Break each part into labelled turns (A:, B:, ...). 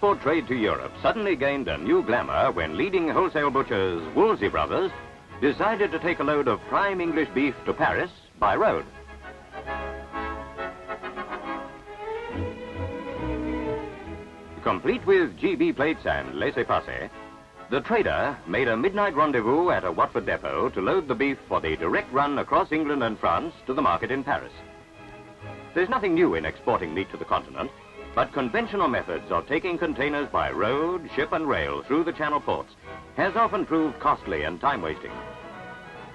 A: transport trade to Europe suddenly gained a new glamour when leading wholesale butchers Wolsey Brothers decided to take a load of prime English beef to Paris by road. Complete with GB plates and laissez-passer, the trader made a midnight rendezvous at a Watford depot to load the beef for the direct run across England and France to the market in Paris. There's nothing new in exporting meat to the continent, but conventional methods of taking containers by road, ship and rail through the Channel ports has often proved costly and time-wasting.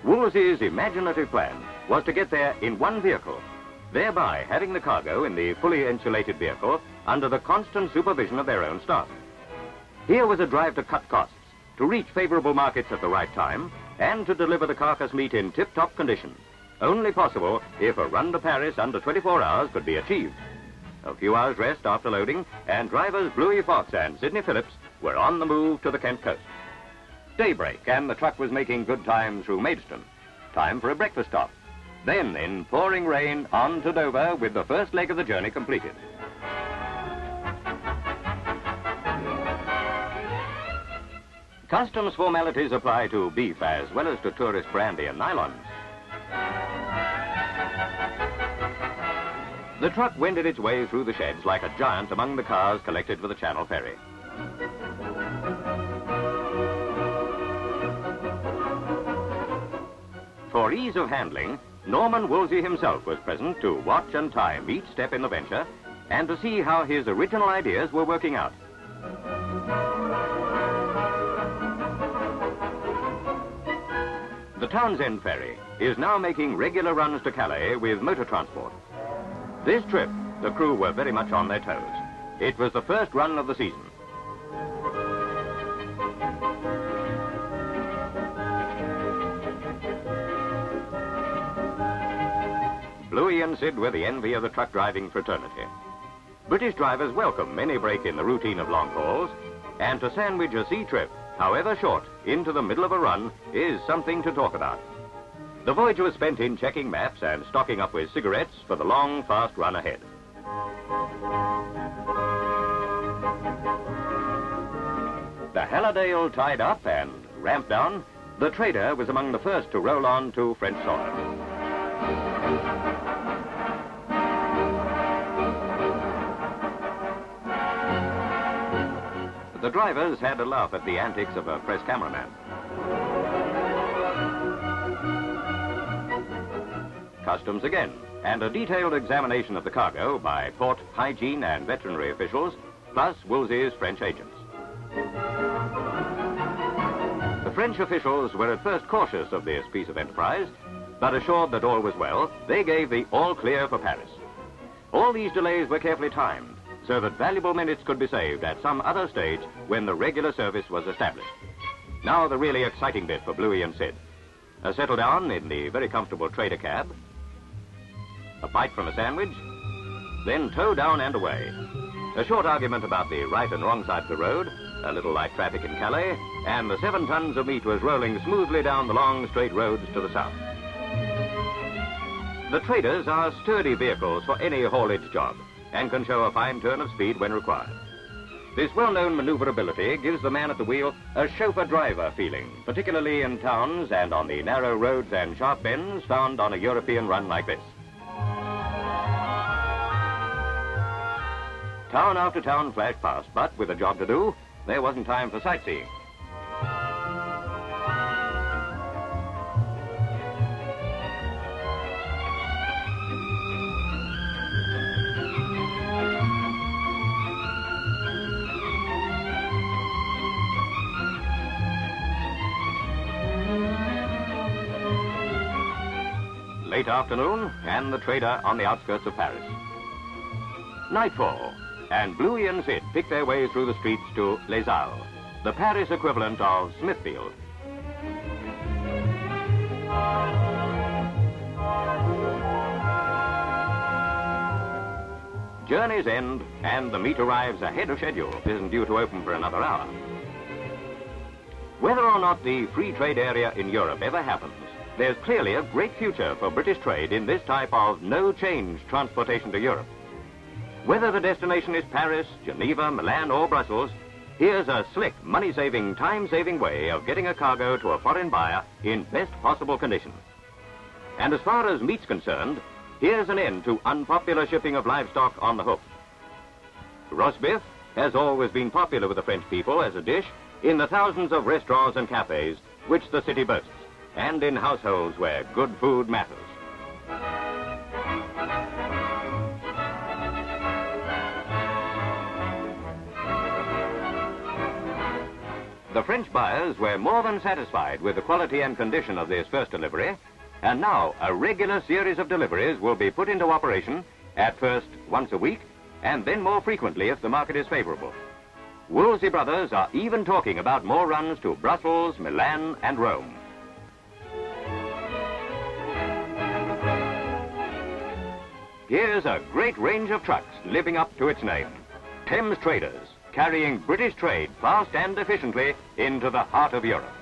A: Wolsey's imaginative plan was to get there in one vehicle, thereby having the cargo in the fully insulated vehicle under the constant supervision of their own staff. Here was a drive to cut costs, to reach favorable markets at the right time, and to deliver the carcass meat in tip-top condition, only possible if a run to Paris under 24 hours could be achieved. A few hours rest after loading, and drivers Bluey Fox and Sidney Phillips were on the move to the Kent coast. Daybreak, and the truck was making good time through Maidstone. Time for a breakfast stop. Then, in pouring rain, on to Dover with the first leg of the journey completed. Customs formalities apply to beef as well as to tourist brandy and nylons. The truck wended its way through the sheds like a giant among the cars collected for the Channel ferry. For ease of handling, Norman Wolsey himself was present to watch and time each step in the venture and to see how his original ideas were working out. The Townsend ferry is now making regular runs to Calais with motor transport. This trip, the crew were very much on their toes. It was the first run of the season. Bluey and Sid were the envy of the truck driving fraternity. British drivers welcome any break in the routine of long hauls, and to sandwich a sea trip, however short, into the middle of a run is something to talk about. The voyage was spent in checking maps and stocking up with cigarettes for the long, fast run ahead. The Hallidale tied up and ramped down, the trader was among the first to roll on to French soil. The drivers had a laugh at the antics of a press cameraman. Customs again, and a detailed examination of the cargo by port, hygiene and veterinary officials, plus Wolsey's French agents. The French officials were at first cautious of this piece of enterprise, but assured that all was well, they gave the all clear for Paris. All these delays were carefully timed, so that valuable minutes could be saved at some other stage when the regular service was established. Now the really exciting bit for Bluey and Sid. Settle down in the very comfortable trader cab, a bite from a sandwich, then tow down and away. A short argument about the right and wrong side of the road, a little light traffic in Calais, and the 7 tons of meat was rolling smoothly down the long straight roads to the south. The traders are sturdy vehicles for any haulage job, and can show a fine turn of speed when required. This well-known maneuverability gives the man at the wheel a chauffeur-driver feeling, particularly in towns and on the narrow roads and sharp bends found on a European run like this. Town after town flashed past, but with a job to do, there wasn't time for sightseeing. Late afternoon, and the trader on the outskirts of Paris. Nightfall, and Bluey and Sid pick their way through the streets to Les Halles, the Paris equivalent of Smithfield. Journey's end, and the meat arrives ahead of schedule. It isn't due to open for another hour. Whether or not the free trade area in Europe ever happens, there's clearly a great future for British trade in this type of no-change transportation to Europe. Whether the destination is Paris, Geneva, Milan or Brussels, here's a slick, money-saving, time-saving way of getting a cargo to a foreign buyer in best possible condition. And as far as meat's concerned, here's an end to unpopular shipping of livestock on the hoof. Roast beef has always been popular with the French people as a dish in the thousands of restaurants and cafes which the city boasts, and in households where good food matters. The French buyers were more than satisfied with the quality and condition of this first delivery, and now a regular series of deliveries will be put into operation, at first once a week, and then more frequently if the market is favorable. Woolsey Brothers are even talking about more runs to Brussels, Milan and Rome. Here's a great range of trucks living up to its name. Thames Traders, carrying British trade fast and efficiently into the heart of Europe.